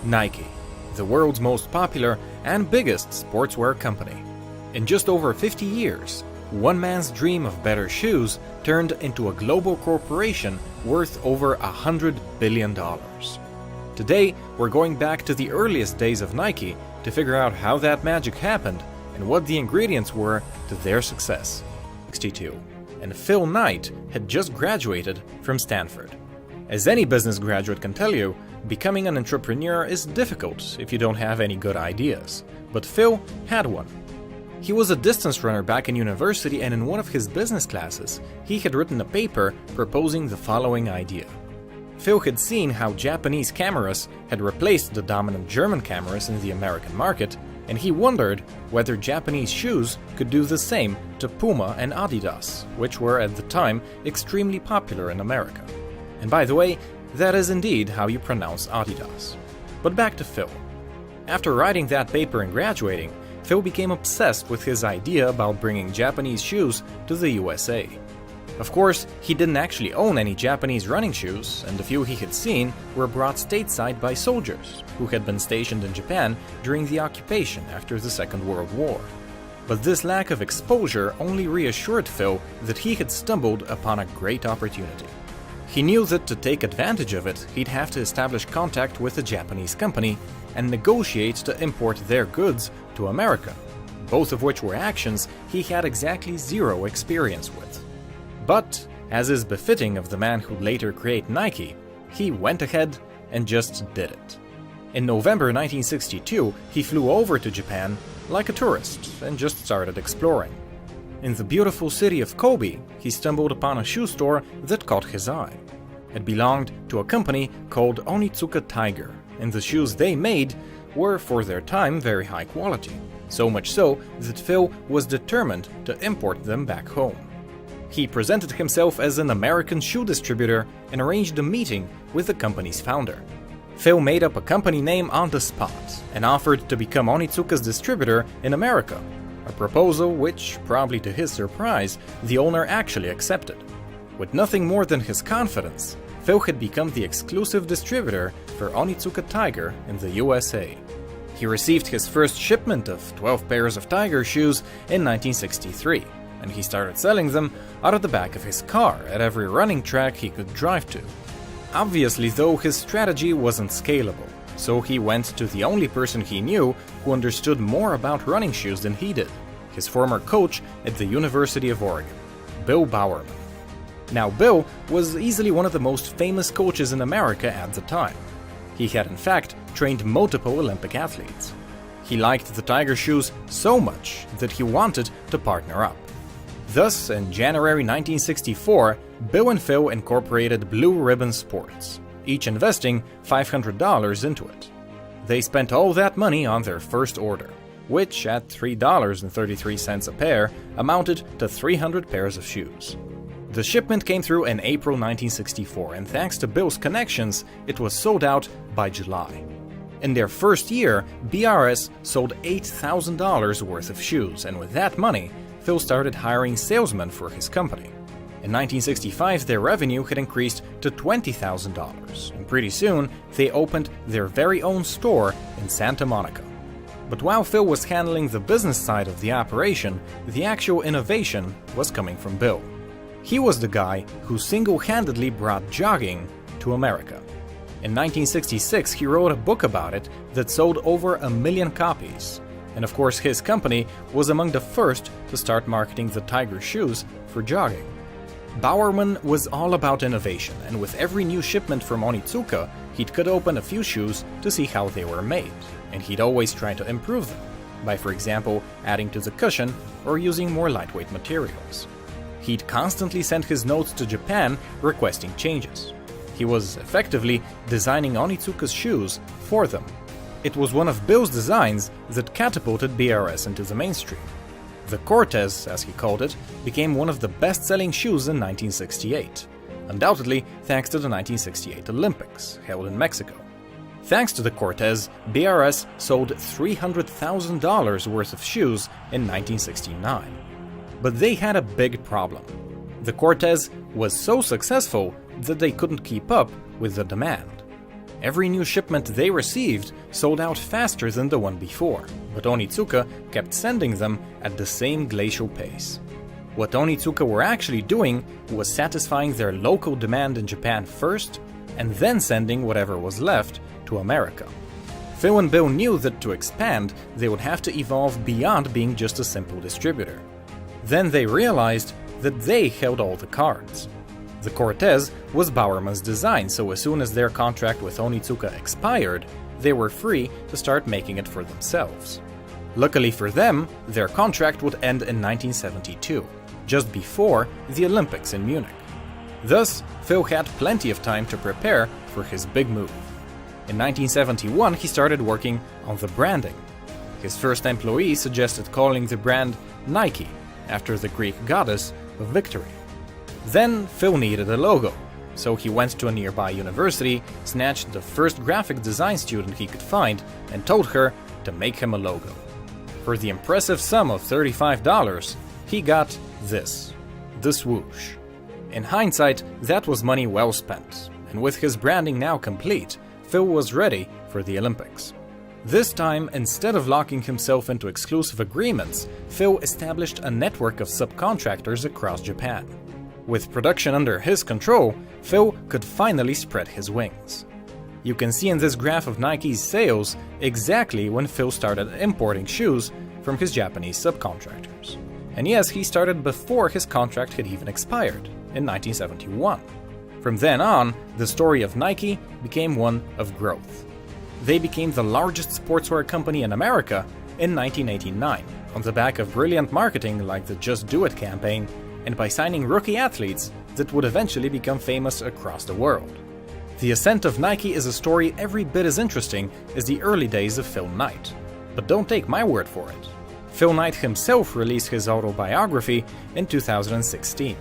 Nike, the world's most popular and biggest sportswear company. In just over 50 years, one man's dream of better shoes turned into a global corporation worth over $100 billion. Today, we're going back to the earliest days of Nike to figure out how that magic happened and what the ingredients were to their success. 62. And Phil Knight had just graduated from Stanford. As any business graduate can tell you, becoming an entrepreneur is difficult if you don't have any good ideas. But Phil had one. He was a distance runner back in university, and in one of his business classes, he had written a paper proposing the following idea. Phil had seen how Japanese cameras had replaced the dominant German cameras in the American market, and he wondered whether Japanese shoes could do the same to Puma and Adidas, which were at the time extremely popular in America. And by the way, that is indeed how you pronounce Adidas. But back to Phil. After writing that paper and graduating, Phil became obsessed with his idea about bringing Japanese shoes to the USA. Of course, he didn't actually own any Japanese running shoes, and the few he had seen were brought stateside by soldiers who had been stationed in Japan during the occupation after the Second World War. But this lack of exposure only reassured Phil that he had stumbled upon a great opportunity. He knew that to take advantage of it, he'd have to establish contact with a Japanese company and negotiate to import their goods to America, both of which were actions he had exactly zero experience with. But, as is befitting of the man who'd later create Nike, he went ahead and just did it. In November 1962, he flew over to Japan like a tourist and just started exploring. In the beautiful city of Kobe, he stumbled upon a shoe store that caught his eye. It belonged to a company called Onitsuka Tiger, and the shoes they made were, for their time, very high quality. So much so that Phil was determined to import them back home. He presented himself as an American shoe distributor and arranged a meeting with the company's founder. Phil made up a company name on the spot and offered to become Onitsuka's distributor in America, a proposal which, probably to his surprise, the owner actually accepted. With nothing more than his confidence, Phil had become the exclusive distributor for Onitsuka Tiger in the USA. He received his first shipment of 12 pairs of Tiger shoes in 1963, and he started selling them out of the back of his car at every running track he could drive to. Obviously, though, his strategy wasn't scalable, so he went to the only person he knew who understood more about running shoes than he did, his former coach at the University of Oregon, Bill Bowerman. Now, Bill was easily one of the most famous coaches in America at the time. He had in fact trained multiple Olympic athletes. He liked the Tiger shoes so much that he wanted to partner up. Thus, in January 1964, Bill and Phil incorporated Blue Ribbon Sports, each investing $500 into it. They spent all that money on their first order, which at $3.33 a pair amounted to 300 pairs of shoes. The shipment came through in April 1964, and thanks to Bill's connections, it was sold out by July. In their first year, BRS sold $8,000 worth of shoes, and with that money, Phil started hiring salesmen for his company. In 1965, their revenue had increased to $20,000, and pretty soon, they opened their very own store in Santa Monica. But while Phil was handling the business side of the operation, the actual innovation was coming from Bill. He was the guy who single-handedly brought jogging to America. In 1966, he wrote a book about it that sold over 1 million copies. And of course, his company was among the first to start marketing the Tiger shoes for jogging. Bowerman was all about innovation, and with every new shipment from Onitsuka, he'd cut open a few shoes to see how they were made, and he'd always try to improve them, by for example adding to the cushion or using more lightweight materials. He'd constantly send his notes to Japan requesting changes. He was effectively designing Onitsuka's shoes for them. It was one of Bill's designs that catapulted BRS into the mainstream. The Cortez, as he called it, became one of the best-selling shoes in 1968, undoubtedly thanks to the 1968 Olympics, held in Mexico. Thanks to the Cortez, BRS sold $300,000 worth of shoes in 1969. But they had a big problem. The Cortez was so successful that they couldn't keep up with the demand. Every new shipment they received sold out faster than the one before, but Onitsuka kept sending them at the same glacial pace. What Onitsuka were actually doing was satisfying their local demand in Japan first, and then sending whatever was left to America. Phil and Bill knew that to expand, they would have to evolve beyond being just a simple distributor. Then they realized that they held all the cards. The Cortez was Bowerman's design, so as soon as their contract with Onitsuka expired, they were free to start making it for themselves. Luckily for them, their contract would end in 1972, just before the Olympics in Munich. Thus, Phil had plenty of time to prepare for his big move. In 1971, he started working on the branding. His first employee suggested calling the brand Nike, after the Greek goddess of victory. Then Phil needed a logo, so he went to a nearby university, snatched the first graphic design student he could find, and told her to make him a logo. For the impressive sum of $35, he got this, the swoosh. In hindsight, that was money well spent, and with his branding now complete, Phil was ready for the Olympics. This time, instead of locking himself into exclusive agreements, Phil established a network of subcontractors across Japan. With production under his control, Phil could finally spread his wings. You can see in this graph of Nike's sales exactly when Phil started importing shoes from his Japanese subcontractors. And yes, he started before his contract had even expired, in 1971. From then on, the story of Nike became one of growth. They became the largest sportswear company in America in 1989, on the back of brilliant marketing like the Just Do It campaign, and by signing rookie athletes that would eventually become famous across the world. The ascent of Nike is a story every bit as interesting as the early days of Phil Knight. But don't take my word for it. Phil Knight himself released his autobiography in 2016.